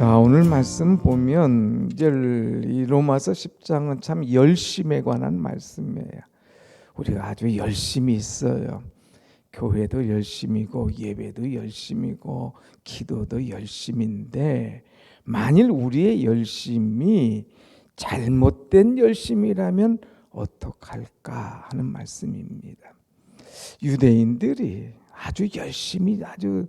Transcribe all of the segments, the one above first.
자, 오늘 말씀 보면 이제 이 로마서 10장은 참 열심에 관한 말씀이에요. 우리가 아주 열심히 있어요. 교회도 열심이고 예배도 열심이고 기도도 열심인데, 만일 우리의 열심이 잘못된 열심이라면 어떡할까 하는 말씀입니다. 유대인들이 아주 열심히, 아주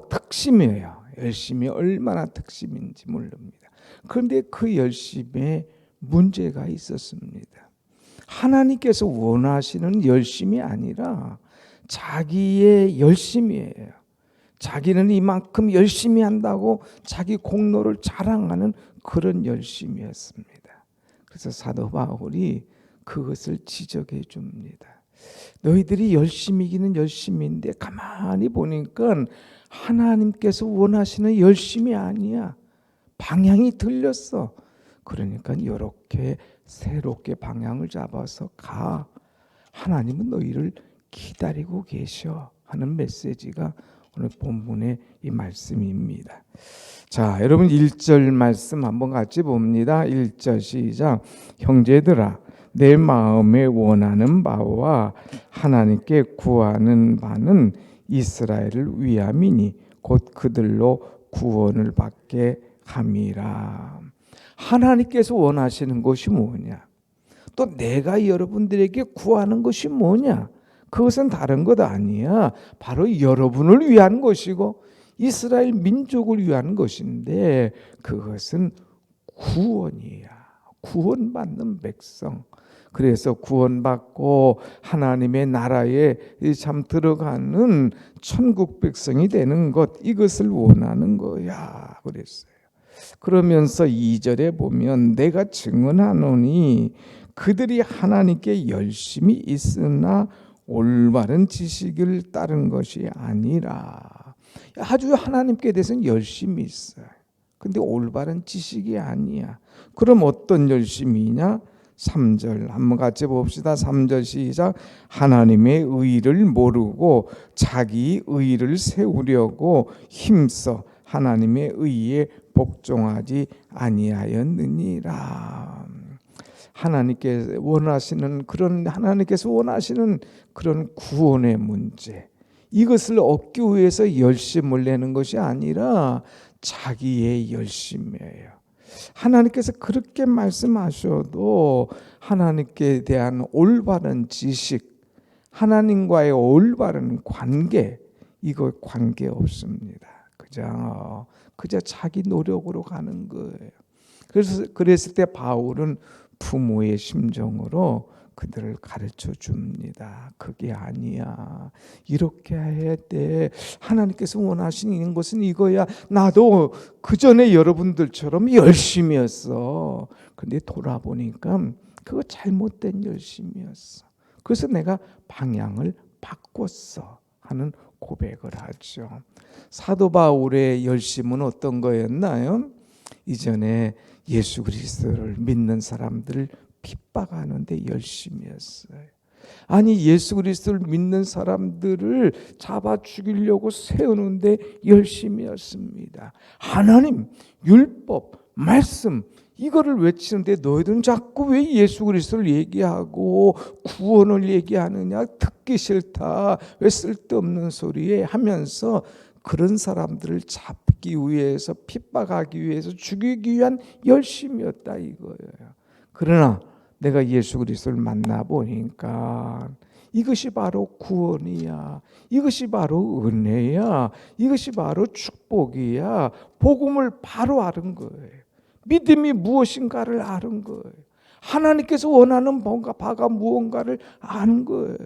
특심이에요. 열심이 얼마나 특심인지 모릅니다. 그런데 그 열심에 문제가 있었습니다. 하나님께서 원하시는 열심이 아니라 자기의 열심이에요. 자기는 이만큼 열심히 한다고 자기 공로를 자랑하는 그런 열심이었습니다. 그래서 사도 바울이 그것을 지적해 줍니다. 너희들이 열심이기는 열심인데 가만히 보니까 하나님께서 원하시는 열심이 아니야. 방향이 틀렸어. 그러니까 이렇게 새롭게 방향을 잡아서 가. 하나님은 너희를 기다리고 계셔 하는 메시지가 오늘 본문의 이 말씀입니다. 자, 여러분 1절 말씀 한번 같이 봅니다. 1절 시작. 형제들아, 내 마음에 원하는 바와 하나님께 구하는 바는 이스라엘을 위함이니 곧 그들로 구원을 받게 함이라. 하나님께서 원하시는 것이 뭐냐? 또 내가 여러분들에게 구하는 것이 뭐냐? 그것은 다른 것 아니야. 바로 여러분을 위한 것이고 이스라엘 민족을 위한 것인데, 그것은 구원이야. 구원받는 백성. 그래서 구원받고 하나님의 나라에 참 들어가는 천국 백성이 되는 것, 이것을 원하는 거야 그랬어요. 그러면서 2절에 보면 내가 증언하노니 그들이 하나님께 열심히 있으나 올바른 지식을 따른 것이 아니라. 아주 하나님께 대해서는 열심히 있어요. 근데 올바른 지식이 아니야. 그럼 어떤 열심이냐? 3절 한번 같이 봅시다. 3절 시작. 하나님의 의를 모르고 자기 의를 세우려고 힘써 하나님의 의에 복종하지 아니하였느니라. 하나님께서 원하시는 그런 구원의 문제, 이것을 얻기 위해서 열심을 내는 것이 아니라 자기의 열심이에요. 하나님께서 그렇게 말씀하셔도 하나님께 대한 올바른 지식, 하나님과의 올바른 관계, 이거 관계 없습니다. 그저 자기 노력으로 가는 거예요. 그랬을 때 바울은 부모의 심정으로 그들을 가르쳐 줍니다. 그게 아니야. 이렇게 해야 돼. 하나님께서 원하시는 것은 이거야. 나도 그 전에 여러분들처럼 열심히 했어. 근데 돌아보니까 그거 잘못된 열심이었어. 그래서 내가 방향을 바꿨어 하는 고백을 하죠. 사도 바울의 열심은 어떤 거였나요? 이전에 예수 그리스도를 믿는 사람들을 핍박하는데 열심이었어요. 아니, 예수 그리스도를 믿는 사람들을 잡아 죽이려고 세우는데 열심이었습니다. 하나님, 율법, 말씀, 이거를 외치는데 너희들은 자꾸 왜 예수 그리스도를 얘기하고 구원을 얘기하느냐? 듣기 싫다. 왜 쓸데없는 소리에 하면서 그런 사람들을 잡기 위해서, 핍박하기 위해서, 죽이기 위한 열심이었다 이거예요. 그러나 내가 예수 그리스도를 만나보니까 이것이 바로 구원이야. 이것이 바로 은혜야. 이것이 바로 축복이야. 복음을 바로 아는 거예요. 믿음이 무엇인가를 아는 거예요. 하나님께서 원하는 바가 무언가를 아는 거예요.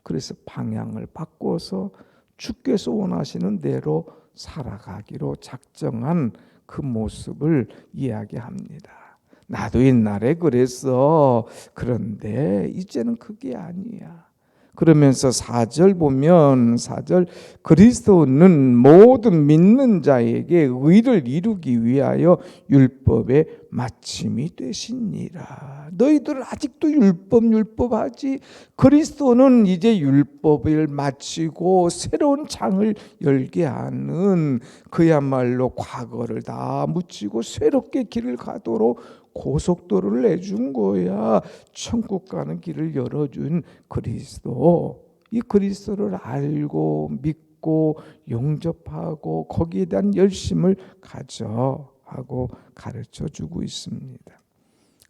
그래서 방향을 바꿔서 주께서 원하시는 대로 살아가기로 작정한 그 모습을 이야기합니다. 나도 옛날에 그랬어. 그런데 이제는 그게 아니야. 그러면서 4절 보면 4절 그리스도는 모든 믿는 자에게 의를 이루기 위하여 율법의 마침이 되시니라. 너희들은 아직도 율법하지. 그리스도는 이제 율법을 마치고 새로운 장을 열게 하는 그야말로 과거를 다 묻히고 새롭게 길을 가도록 고속도로를 내준 거야. 천국 가는 길을 열어준 그리스도. 이 그리스도를 알고 믿고 영접하고 거기에 대한 열심을 가져 하고 가르쳐주고 있습니다.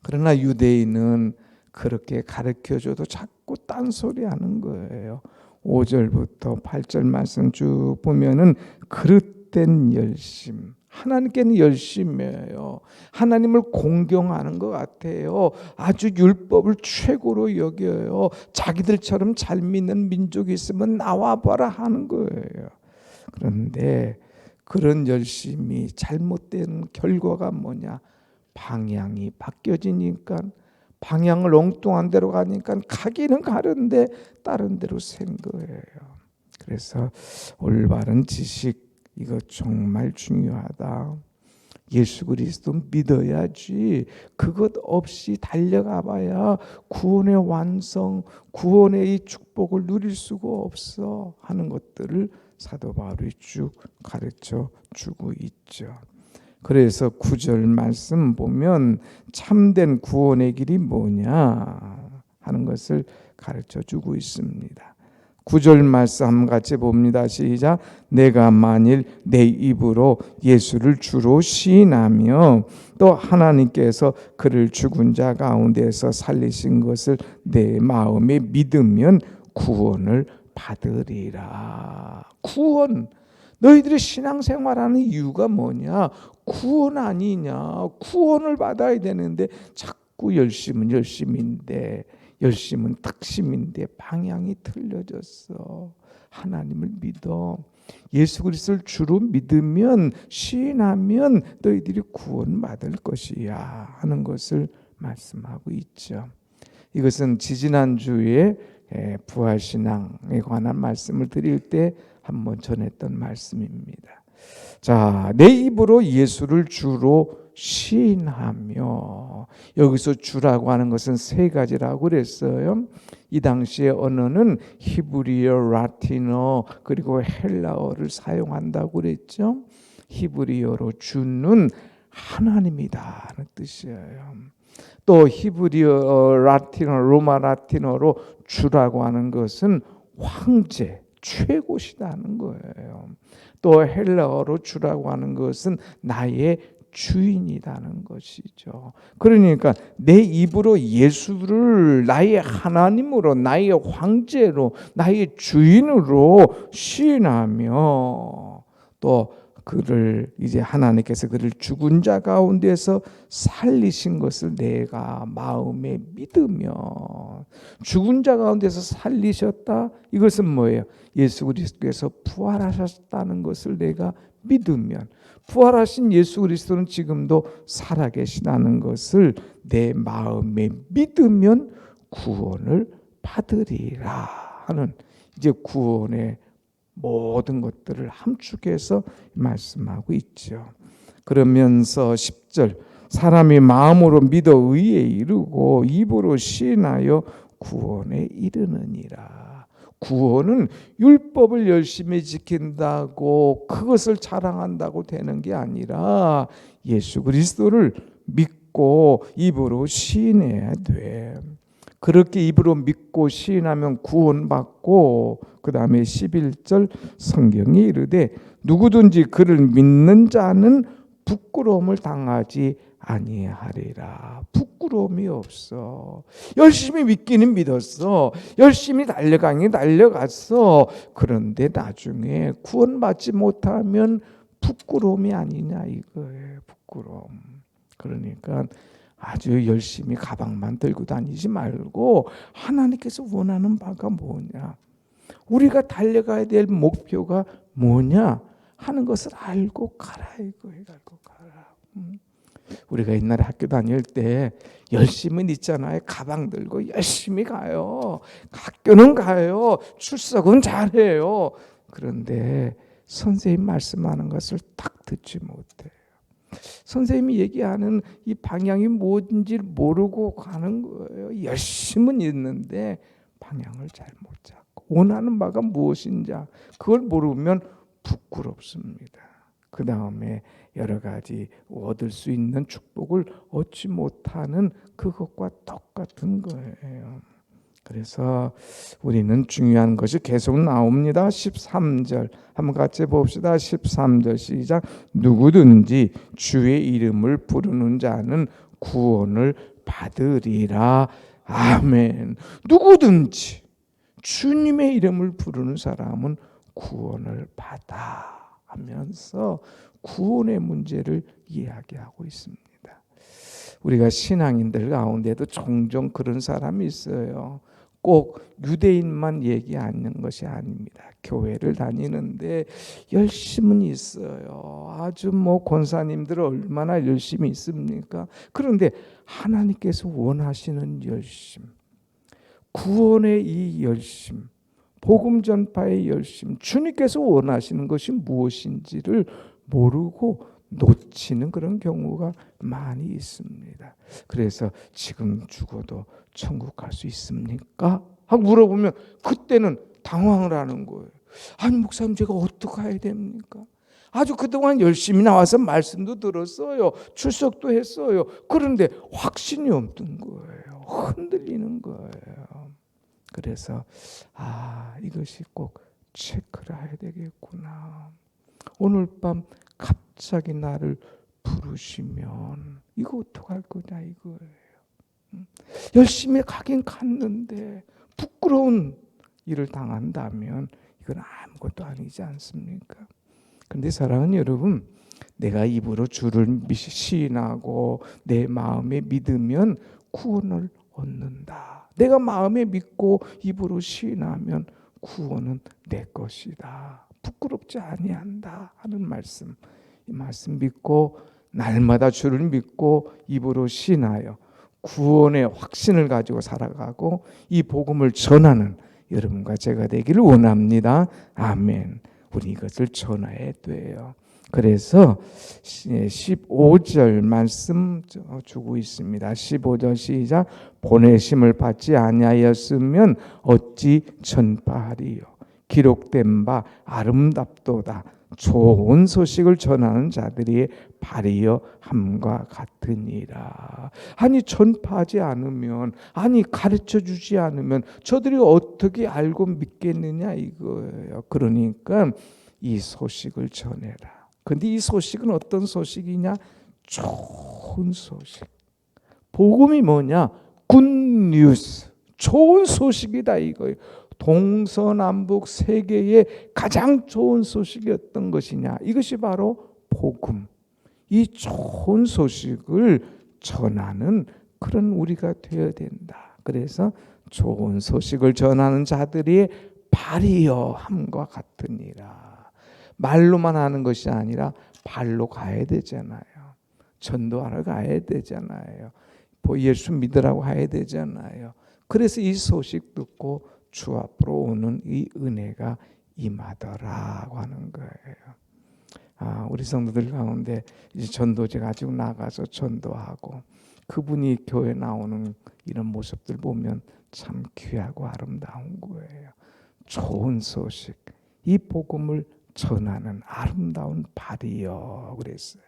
그러나 유대인은 그렇게 가르쳐줘도 자꾸 딴소리하는 거예요. 5절부터 8절 말씀 쭉 보면은 그릇된 열심, 하나님께는 열심이에요. 하나님을 공경하는 것 같아요. 아주 율법을 최고로 여겨요. 자기들처럼 잘 믿는 민족이 있으면 나와봐라 하는 거예요. 그런데 그런 열심이 잘못된 결과가 뭐냐? 방향이 바뀌어지니까, 방향을 엉뚱한 데로 가니까 가기는 가는데 다른 데로 샌 거예요. 그래서 올바른 지식, 이거 정말 중요하다. 예수 그리스도 믿어야지. 그것 없이 달려가 봐야 구원의 완성, 구원의 이 축복을 누릴 수가 없어 하는 것들을 사도 바울이 쭉 가르쳐 주고 있죠. 그래서 9절 말씀 보면 참된 구원의 길이 뭐냐 하는 것을 가르쳐 주고 있습니다. 9절 말씀 같이 봅니다. 시작. 내가 만일 내 입으로 예수를 주로 시인하며 또 하나님께서 그를 죽은 자 가운데서 살리신 것을 내 마음에 믿으면 구원을 받으리라. 구원. 너희들이 신앙생활하는 이유가 뭐냐? 구원 아니냐? 구원을 받아야 되는데 자꾸 열심은 열심인데, 열심은 탁심인데 방향이 틀려졌어. 하나님을 믿어. 예수 그리스도를 주로 믿으면, 시인하면 너희들이 구원받을 것이야 하는 것을 말씀하고 있죠. 이것은 지지난주에 부활신앙에 관한 말씀을 드릴 때 한번 전했던 말씀입니다. 자, 내 입으로 예수를 주로 시인하며, 여기서 주라고 하는 것은 세 가지라고 그랬어요. 이 당시의 언어는 히브리어, 라틴어 그리고 헬라어를 사용한다고 그랬죠. 히브리어로 주는 하나님이다는 뜻이에요. 또 히브리어, 라틴어, 로마 라틴어로 주라고 하는 것은 황제, 최고시다는 거예요. 또 헬라어로 주라고 하는 것은 나의 주인이라는 것이죠. 그러니까 내 입으로 예수를 나의 하나님으로, 나의 황제로, 나의 주인으로 시인하며, 또 그를 이제 하나님께서 그를 죽은 자 가운데서 살리신 것을 내가 마음에 믿으며, 죽은 자 가운데서 살리셨다. 이것은 뭐예요? 예수 그리스도께서 부활하셨다는 것을 내가 믿으면, 부활하신 예수 그리스도는 지금도 살아계시다는 것을 내 마음에 믿으면 구원을 받으리라 하는, 이제 구원의 모든 것들을 함축해서 말씀하고 있죠. 그러면서 10절 사람이 마음으로 믿어 의에 이르고 입으로 시인하여 구원에 이르느니라. 구원은 율법을 열심히 지킨다고 그것을 자랑한다고 되는 게 아니라 예수 그리스도를 믿고 입으로 시인해야 돼. 그렇게 입으로 믿고 시인하면 구원받고, 그 다음에 11절 성경이 이르되 누구든지 그를 믿는 자는 부끄러움을 당하지 아니하리라. 부끄러움이 없어. 열심히 믿기는 믿었어. 열심히 달려가긴 달려갔어. 그런데 나중에 구원받지 못하면 부끄러움이 아니냐 이거예요. 부끄러움. 그러니까 아주 열심히 가방만 들고 다니지 말고 하나님께서 원하는 바가 뭐냐, 우리가 달려가야 될 목표가 뭐냐 하는 것을 알고 가라 이거예요. 알고 가라. 우리가 옛날에 학교 다닐 때 열심은 있잖아요. 가방 들고 열심히 가요. 학교는 가요. 출석은 잘해요. 그런데 선생님 말씀하는 것을 딱 듣지 못해요. 선생님이 얘기하는 이 방향이 뭔지 모르고 가는 거예요. 열심은 있는데 방향을 잘 못 잡고 원하는 바가 무엇인지 그걸 모르면 부끄럽습니다. 그 다음에 여러 가지 얻을 수 있는 축복을 얻지 못하는 그것과 똑같은 거예요. 그래서 우리는 중요한 것이 계속 나옵니다. 13절 한번 같이 봅시다. 13절 시작. 누구든지 주의 이름을 부르는 자는 구원을 받으리라. 아멘. 누구든지 주님의 이름을 부르는 사람은 구원을 받아 하면서 구원의 문제를 이야기하고 있습니다. 우리가 신앙인들 가운데도 종종 그런 사람이 있어요. 꼭 유대인만 얘기하는 것이 아닙니다. 교회를 다니는데 열심은 있어요. 아주 권사님들 얼마나 열심히 있습니까? 그런데 하나님께서 원하시는 열심, 구원의 이 열심, 복음 전파의 열심, 주님께서 원하시는 것이 무엇인지를 모르고 놓치는 그런 경우가 많이 있습니다. 그래서 지금 죽어도 천국 갈 수 있습니까? 하고 물어보면 그때는 당황을 하는 거예요. 아니 목사님 제가 어떻게 해야 됩니까? 아주 그동안 열심히 나와서 말씀도 들었어요. 출석도 했어요. 그런데 확신이 없는 거예요. 흔들리는 거예요. 그래서 이것이 꼭 체크를 해야 되겠구나. 오늘 밤 갑자기 나를 부르시면 이거 어떡할 거냐 이거예요. 열심히 가긴 갔는데 부끄러운 일을 당한다면 이건 아무것도 아니지 않습니까? 그런데 사랑하는 여러분, 내가 입으로 주를 시인하고 내 마음에 믿으면 구원을 얻는다. 내가 마음에 믿고 입으로 시인하면 구원은 내 것이다. 부끄럽지 아니한다 하는 말씀. 이 말씀 믿고 날마다 주를 믿고 입으로 시인하여 구원의 확신을 가지고 살아가고 이 복음을 전하는 여러분과 제가 되기를 원합니다. 아멘. 우리 이것을 전해야 돼요. 그래서 15절 말씀 주고 있습니다. 15절 시작. 보내심을 받지 아니하였으면 어찌 전파하리요. 기록된 바 아름답도다. 좋은 소식을 전하는 자들이 발이여 함과 같으니라. 아니 전파하지 않으면, 아니 가르쳐 주지 않으면 저들이 어떻게 알고 믿겠느냐 이거예요. 그러니까 이 소식을 전해라. 근데 이 소식은 어떤 소식이냐? 좋은 소식. 복음이 뭐냐? 굿뉴스. 좋은 소식이다 이거예요. 동서남북 세계의 가장 좋은 소식이 어떤 것이냐? 이것이 바로 복음. 이 좋은 소식을 전하는 그런 우리가 되어야 된다. 그래서 좋은 소식을 전하는 자들이 발이여 함과 같으니라. 말로만 하는 것이 아니라 발로 가야 되잖아요. 전도하러 가야 되잖아요. 예수 믿으라고 가야 되잖아요. 그래서 이 소식 듣고 주 앞으로 오는 이 은혜가 임하더라고 하는 거예요. 우리 성도들 가운데 이제 전도제 가지고 나가서 전도하고 그분이 교회 나오는 이런 모습들 보면 참 귀하고 아름다운 거예요. 좋은 소식, 이 복음을 전하는 아름다운 발이요 그랬어요.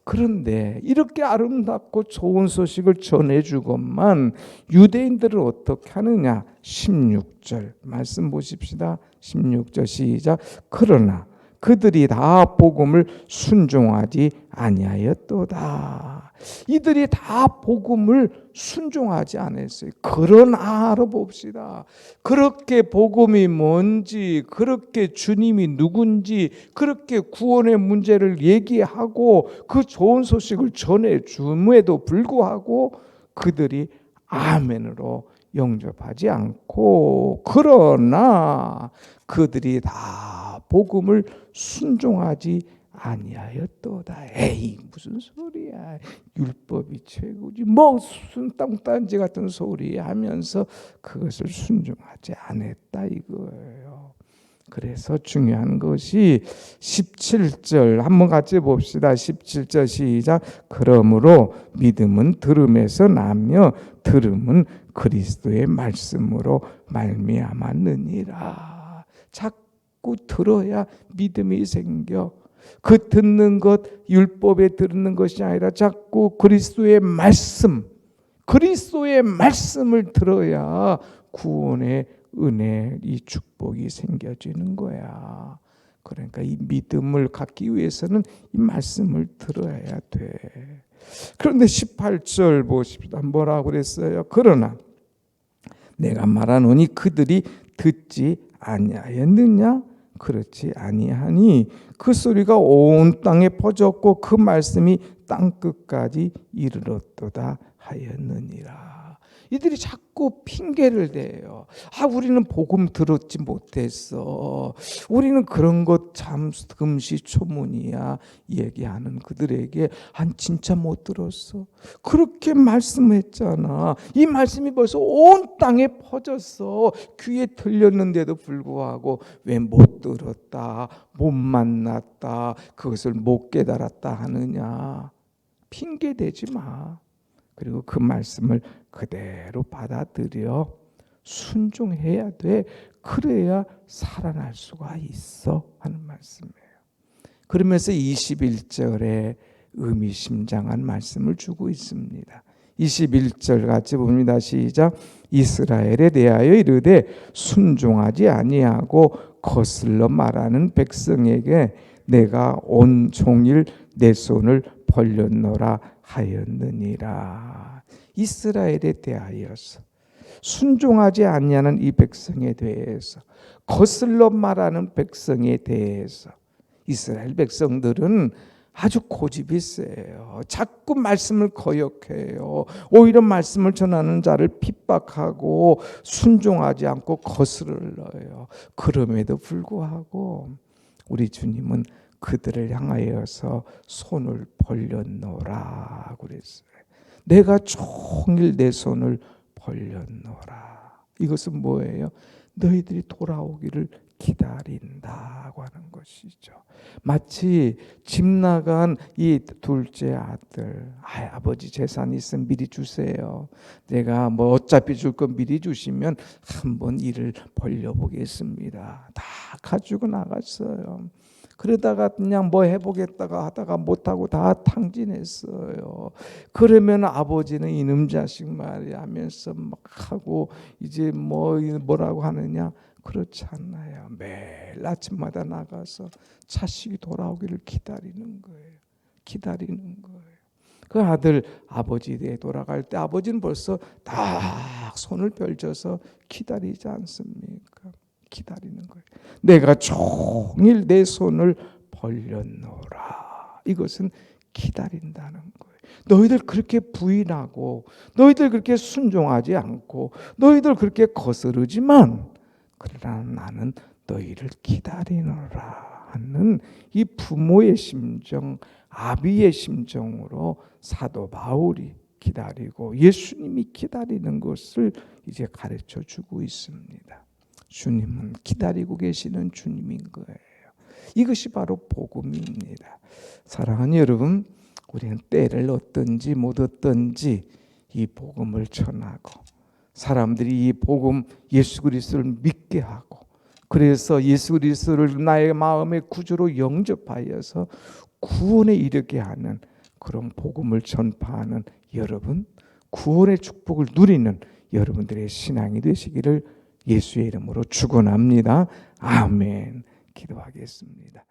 그런데 이렇게 아름답고 좋은 소식을 전해주건만 유대인들을 어떻게 하느냐? 16절 말씀 보십시다. 16절 시작. 그러나 그들이 다 복음을 순종하지 아니하였도다. 이들이 다 복음을 순종하지 않았어요. 그러나 알아봅시다. 그렇게 복음이 뭔지, 그렇게 주님이 누군지, 그렇게 구원의 문제를 얘기하고 그 좋은 소식을 전해줌에도 불구하고 그들이 아멘으로 영접하지 않고, 그러나 그들이 다 복음을 순종하지 아니하였도다. 에이 무슨 소리야. 율법이 최고지. 뭐 무슨 똥단지 같은 소리 하면서 그것을 순종하지 않았다 이거예요. 그래서 중요한 것이 17절 한번 같이 봅시다. 17절 시작. 그러므로 믿음은 들음에서 나며 들음은 그리스도의 말씀으로 말미암았느니라. 자꾸 들어야 믿음이 생겨. 그 듣는 것 율법에 듣는 것이 아니라 자꾸 그리스도의 말씀을 들어야 구원의 은혜, 이 축복이 생겨지는 거야. 그러니까 이 믿음을 갖기 위해서는 이 말씀을 들어야 돼. 그런데 18절 보십시다. 뭐라고 그랬어요? 그러나 내가 말하노니 그들이 듣지 아니하였느냐? 그렇지 아니하니 그 소리가 온 땅에 퍼졌고 그 말씀이 땅 끝까지 이르렀도다 하였느니라. 이들이 자꾸 핑계를 대요. 우리는 복음 들었지 못했어. 우리는 그런 것 참 금시초문이야. 얘기하는 그들에게 진짜 못 들었어. 그렇게 말씀했잖아. 이 말씀이 벌써 온 땅에 퍼졌어. 귀에 들렸는데도 불구하고 왜 못 들었다, 못 만났다, 그것을 못 깨달았다 하느냐. 핑계 대지 마. 그리고 그 말씀을 그대로 받아들여 순종해야 돼. 그래야 살아날 수가 있어 하는 말씀이에요. 그러면서 21절에 의미심장한 말씀을 주고 있습니다. 21절 같이 봅니다. 시작. 이스라엘에 대하여 이르되 순종하지 아니하고 거슬러 말하는 백성에게 내가 온종일 내 손을 벌렸노라 하였느니라. 이스라엘에 대하여서 순종하지 아니하는 이 백성에 대해서 거슬러 말하는 백성에 대해서 이스라엘 백성들은 아주 고집이 세요. 자꾸 말씀을 거역해요. 오히려 말씀을 전하는 자를 핍박하고 순종하지 않고 거스르러요. 그럼에도 불구하고 우리 주님은 그들을 향하여서 손을 벌렸노라 그랬어요. 내가 종일 내 손을 벌렸노라. 이것은 뭐예요? 너희들이 돌아오기를 기다린다고 하는 것이죠. 마치 집 나간 이 둘째 아들, 아버지 재산이 있으면 미리 주세요. 내가 뭐 어차피 줄 건 미리 주시면 한번 일을 벌려보겠습니다. 다 가지고 나갔어요. 그러다가 그냥 뭐 해보겠다가 하다가 못하고 다 탕진했어요. 그러면 아버지는 이놈 자식 말이야 하면서 막 하고 이제 뭐라고 하느냐? 그렇지 않나요? 매일 아침마다 나가서 자식이 돌아오기를 기다리는 거예요. 기다리는 거예요. 그 아들 아버지에 돌아갈 때 아버지는 벌써 딱 손을 펼쳐서 기다리지 않습니까? 기다리는 거예요. 내가 종일 내 손을 벌렸노라. 이것은 기다린다는 거예요. 너희들 그렇게 부인하고 너희들 그렇게 순종하지 않고 너희들 그렇게 거스르지만 그러나 나는 너희를 기다리노라 하는 이 부모의 심정, 아비의 심정으로 사도 바울이 기다리고 예수님이 기다리는 것을 이제 가르쳐 주고 있습니다. 주님은 기다리고 계시는 주님인 거예요. 이것이 바로 복음입니다. 사랑하는 여러분, 우리는 때를 얻든지 못 얻든지 이 복음을 전하고 사람들이 이 복음 예수 그리스도를 믿게 하고 그래서 예수 그리스도를 나의 마음의 구주로 영접하여서 구원에 이르게 하는 그런 복음을 전파하는 여러분, 구원의 축복을 누리는 여러분들의 신앙이 되시기를 예수의 이름으로 축원합니다. 아멘. 기도하겠습니다.